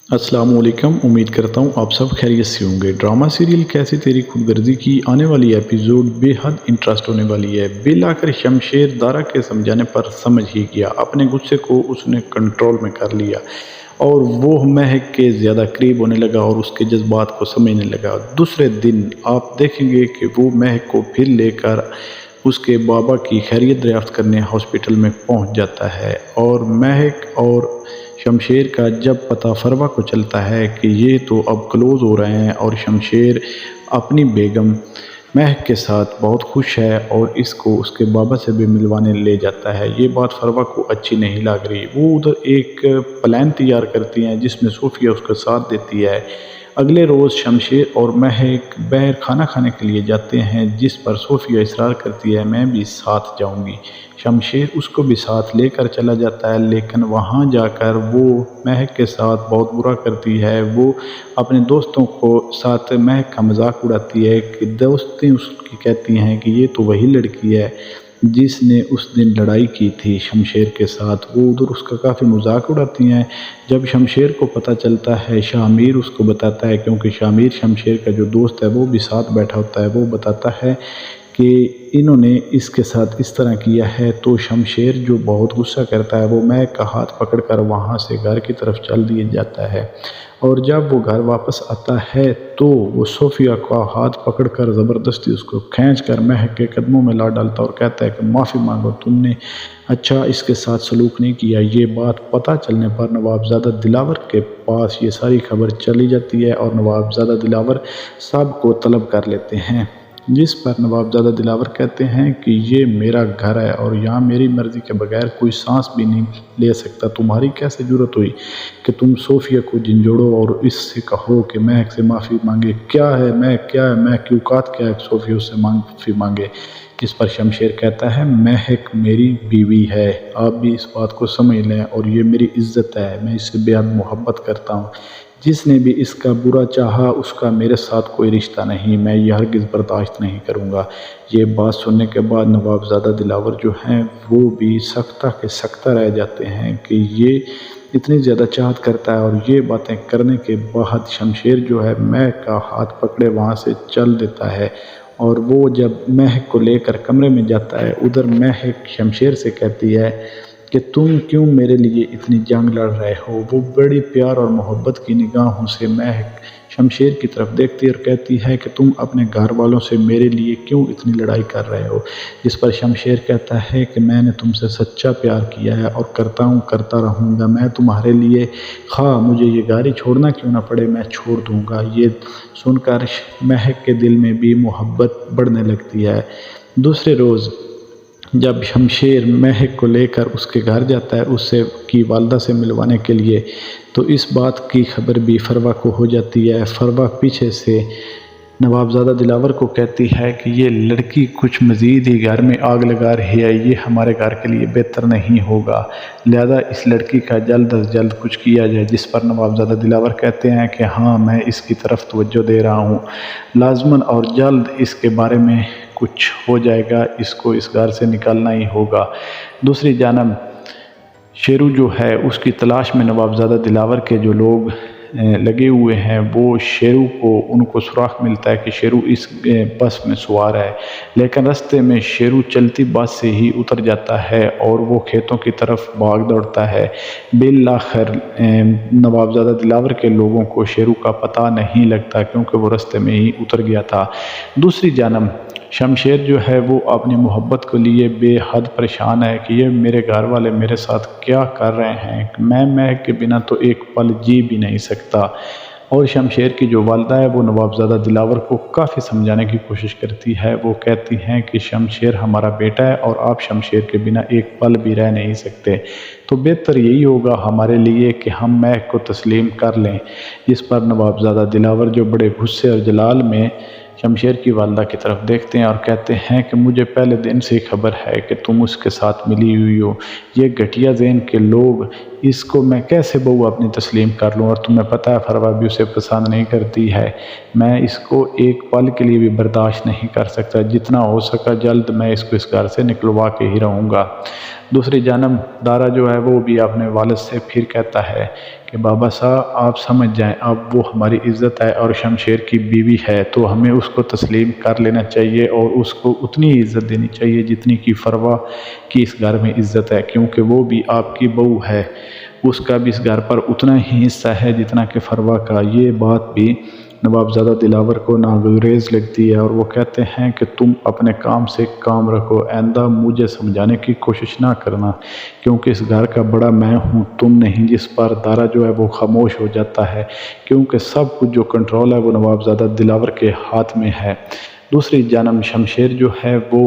अस्सलाम वालेकुम। उम्मीद करता हूँ आप सब खैरियत से होंगे। ड्रामा सीरियल कैसी तेरी खुदगर्जी की आने वाली एपिसोड बेहद इंटरेस्ट होने वाली है। बिल आकर शमशेर दारा के समझाने पर समझ ही गया। अपने गुस्से को उसने कंट्रोल में कर लिया और वो महक के ज़्यादा करीब होने लगा और उसके जज्बात को समझने लगा। दूसरे दिन आप देखेंगे कि वो महक को फिर लेकर उसके बाबा की खैरियत दरियाफ्त करने हॉस्पिटल में पहुंच जाता है और महक और शमशेर का जब पता फरवा को चलता है कि ये तो अब क्लोज़ हो रहे हैं और शमशेर अपनी बेगम महक के साथ बहुत खुश है और इसको उसके बाबा से भी मिलवाने ले जाता है। ये बात फरवा को अच्छी नहीं लग रही। वो उधर एक प्लान तैयार करती हैं जिसमें सोफिया उसका साथ देती है। अगले रोज़ शमशेर और महक बाहर खाना खाने के लिए जाते हैं जिस पर सोफिया इसरार करती है मैं भी साथ जाऊंगी। शमशेर उसको भी साथ लेकर चला जाता है लेकिन वहाँ जाकर वो महक के साथ बहुत बुरा करती है। वो अपने दोस्तों को साथ महक का मजाक उड़ाती है कि दोस्तें उसकी कहती हैं कि ये तो वही लड़की है जिसने उस दिन लड़ाई की थी शमशेर के साथ। वो उधर उसका काफ़ी मजाक उड़ाती हैं। जब शमशेर को पता चलता है शामिर उसको बताता है, क्योंकि शामिर शमशेर का जो दोस्त है वो भी साथ बैठा होता है, वो बताता है कि इन्होंने इसके साथ इस तरह किया है। तो शमशेर जो बहुत गुस्सा करता है वो महक का हाथ पकड़कर वहाँ से घर की तरफ चल दिया जाता है और जब वो घर वापस आता है तो वो सोफिया का हाथ पकड़कर ज़बरदस्ती उसको खींचकर महक के कदमों में ला डालता और कहता है कि माफ़ी मांगो, तुमने अच्छा इसके साथ सलूक नहीं किया। ये बात पता चलने पर नवाबज़ादा दिलावर के पास ये सारी खबर चली जाती है और नवाबज़ादा दिलावर सब को तलब कर लेते हैं, जिस पर नवाबज़ादा दिलावर कहते हैं कि ये मेरा घर है और यहाँ मेरी मर्ज़ी के बगैर कोई सांस भी नहीं ले सकता। तुम्हारी कैसे जुर्रत हुई कि तुम सोफिया को झंझोड़ो और इससे कहो कि महक से माफ़ी मांगे। क्या है महक, क्या है महक की औकात, क्या है सोफिया उससे माफ़ी मांगे। जिस पर शमशेर कहता है महक मेरी बीवी है, आप भी इस बात को समझ लें और ये मेरी इज़्ज़त है, मैं इससे बेहद मोहब्बत करता हूँ। जिसने भी इसका बुरा चाहा उसका मेरे साथ कोई रिश्ता नहीं, मैं ये हरगिज़ बर्दाश्त नहीं करूँगा। ये बात सुनने के बाद नवाबज़ादा दिलावर जो हैं वो भी सख्ता के सख्ता रह जाते हैं कि ये इतनी ज़्यादा चाहत करता है और ये बातें करने के बाद शमशेर जो है महक का हाथ पकड़े वहाँ से चल देता है और वो जब महक को लेकर कमरे में जाता है उधर महक शमशेर से कहती है कि तुम क्यों मेरे लिए इतनी जंग लड़ रहे हो। वो बड़ी प्यार और मोहब्बत की निगाहों से महक शमशेर की तरफ देखती और कहती है कि तुम अपने घर वालों से मेरे लिए क्यों इतनी लड़ाई कर रहे हो। जिस पर शमशेर कहता है कि मैंने तुमसे सच्चा प्यार किया है और करता हूँ, करता रहूँगा। मैं तुम्हारे लिए खा मुझे ये गाड़ी छोड़ना क्यों ना पड़े मैं छोड़ दूँगा। ये सुनकर महक के दिल में भी मोहब्बत बढ़ने लगती है। दूसरे रोज़ जब शमशेर महक को लेकर उसके घर जाता है उससे की वालदा से मिलवाने के लिए, तो इस बात की खबर भी फरवा को हो जाती है। फरवा पीछे से नवाबज़ादा दिलावर को कहती है कि ये लड़की कुछ मज़ीद ही घर में आग लगा रही है, ये हमारे घर के लिए बेहतर नहीं होगा, लिहाजा इस लड़की का जल्द अज जल्द कुछ किया जाए। जिस पर नवाबज़ादा दिलावर कहते हैं कि हाँ मैं इसकी तरफ तवज्जो दे रहा हूँ, लाजमन और जल्द इसके बारे में कुछ हो जाएगा, इसको इस घर से निकालना ही होगा। दूसरी जानब शेरू जो है उसकी तलाश में नवाबज़ादा दिलावर के जो लोग लगे हुए हैं वो शेरू को उनको सुराख मिलता है कि शेरू इस बस में सवार है, लेकिन रास्ते में शेरू चलती बस से ही उतर जाता है और वो खेतों की तरफ भाग दौड़ता है। बिलाखिर नवाबज़ादा दिलावर के लोगों को शेरू का पता नहीं लगता क्योंकि वो रास्ते में ही उतर गया था। दूसरी जानब शमशेर जो है वो अपनी मोहब्बत को लिए बेहद परेशान है कि ये मेरे घर वाले मेरे साथ क्या कर रहे हैं, मैं महक के बिना तो एक पल जी भी नहीं सकता। और शमशेर की जो वालदा है वो नवाबज़ादा दिलावर को काफ़ी समझाने की कोशिश करती है। वो कहती हैं कि शमशेर हमारा बेटा है और आप शमशेर के बिना एक पल भी रह नहीं सकते, तो बेहतर यही होगा हमारे लिए कि हम महक को तस्लीम कर लें। इस पर नवाबज़ादा दिलावर जो बड़े गुस्से और जलाल में शमशेर की वालदा की तरफ देखते हैं और कहते हैं कि मुझे पहले दिन से खबर है कि तुम उसके साथ मिली हुई हो, ये घटिया ज़हन के लोग, इसको मैं कैसे बहू अपनी तस्लीम कर लूँ, और तुम्हें पता है फरवा भी उसे पसंद नहीं करती है, मैं इसको एक पल के लिए भी बर्दाश्त नहीं कर सकता, जितना हो सका जल्द मैं इसको इस घर से निकलवा के ही रहूँगा। دوسری جانب دارا جو ہے وہ بھی اپنے والد سے پھر کہتا ہے کہ بابا صاحب آپ سمجھ جائیں، اب وہ ہماری عزت ہے اور شمشیر کی بیوی ہے، تو ہمیں اس کو تسلیم کر لینا چاہیے اور اس کو اتنی عزت دینی چاہیے جتنی کی فروا کی اس گھر میں عزت ہے، کیونکہ وہ بھی آپ کی بہو ہے، اس کا بھی اس گھر پر اتنا ہی حصہ ہے جتنا کہ فروا کا۔ یہ بات بھی نوابزادہ دلاور کو ناگزیر لگتی ہے اور وہ کہتے ہیں کہ تم اپنے کام سے کام رکھو، آئندہ مجھے سمجھانے کی کوشش نہ کرنا، کیونکہ اس گھر کا بڑا میں ہوں، تم نہیں۔ جس پر دارا جو ہے وہ خاموش ہو جاتا ہے، کیونکہ سب کچھ جو کنٹرول ہے وہ نوابزادہ دلاور کے ہاتھ میں ہے۔ دوسری جانب شمشیر جو ہے وہ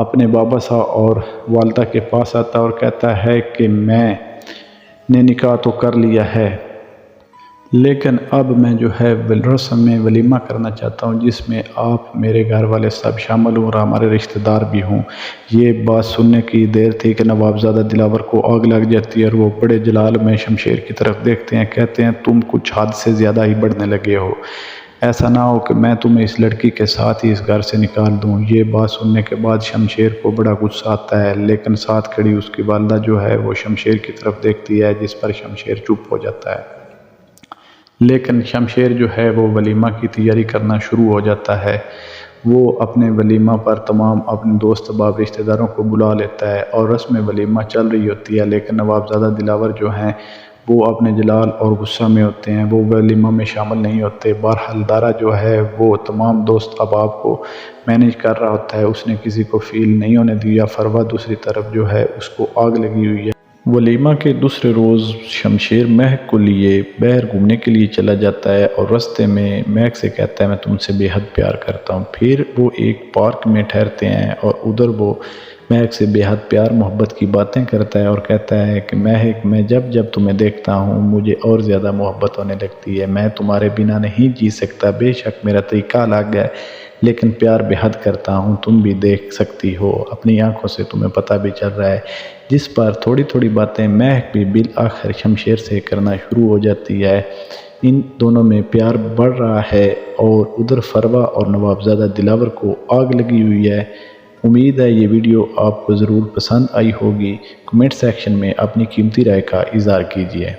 اپنے بابا صاحب اور والدہ کے پاس آتا ہے اور کہتا ہے کہ میں نے نکاح تو کر لیا ہے، لیکن اب میں جو ہے رسم میں ولیمہ کرنا چاہتا ہوں جس میں آپ میرے گھر والے سب شامل ہوں اور ہمارے رشتہ دار بھی ہوں۔ یہ بات سننے کی دیر تھی کہ نوابزادہ دلاور کو آگ لگ جاتی ہے اور وہ بڑے جلال میں شمشیر کی طرف دیکھتے ہیں، کہتے ہیں تم کچھ حد سے زیادہ ہی بڑھنے لگے ہو، ایسا نہ ہو کہ میں تمہیں اس لڑکی کے ساتھ ہی اس گھر سے نکال دوں۔ یہ بات سننے کے بعد شمشیر کو بڑا غصہ آتا ہے، لیکن ساتھ کھڑی اس کی والدہ جو ہے وہ شمشیر کی طرف دیکھتی ہے، جس پر شمشیر چپ ہو جاتا ہے۔ لیکن شمشیر جو ہے وہ ولیمہ کی تیاری کرنا شروع ہو جاتا ہے۔ وہ اپنے ولیمہ پر تمام اپنے دوست احباب رشتہ داروں کو بلا لیتا ہے اور رسم ولیمہ چل رہی ہوتی ہے، لیکن نوابزادہ دلاور جو ہیں وہ اپنے جلال اور غصہ میں ہوتے ہیں، وہ ولیمہ میں شامل نہیں ہوتے۔ بہرحال دارا جو ہے وہ تمام دوست احباب کو مینیج کر رہا ہوتا ہے، اس نے کسی کو فیل نہیں ہونے دیا۔ فروا دوسری طرف جو ہے اس کو آگ لگی ہوئی ہے۔ ولیمہ کے دوسرے روز شمشیر مہک کو لیے باہر گھومنے کے لیے چلا جاتا ہے اور راستے میں مہک سے کہتا ہے میں تم سے بے حد پیار کرتا ہوں۔ پھر وہ ایک پارک میں ٹھہرتے ہیں اور ادھر وہ مہک سے بے حد پیار محبت کی باتیں کرتا ہے اور کہتا ہے کہ مہک میں جب جب تمہیں دیکھتا ہوں مجھے اور زیادہ محبت ہونے لگتی ہے، میں تمہارے بنا نہیں جی سکتا، بے شک میرا طریقہ الگ ہے لیکن پیار بے حد کرتا ہوں، تم بھی دیکھ سکتی ہو، اپنی آنکھوں سے تمہیں پتہ بھی چل رہا ہے۔ جس پر تھوڑی تھوڑی باتیں مہک بھی بالآخر شمشیر سے کرنا شروع ہو جاتی ہے۔ ان دونوں میں پیار بڑھ رہا ہے اور ادھر فروا اور نوابزادہ دلاور کو آگ لگی ہوئی ہے۔ امید ہے یہ ویڈیو آپ کو ضرور پسند آئی ہوگی۔ کمنٹ سیکشن میں اپنی قیمتی رائے کا اظہار کیجیے۔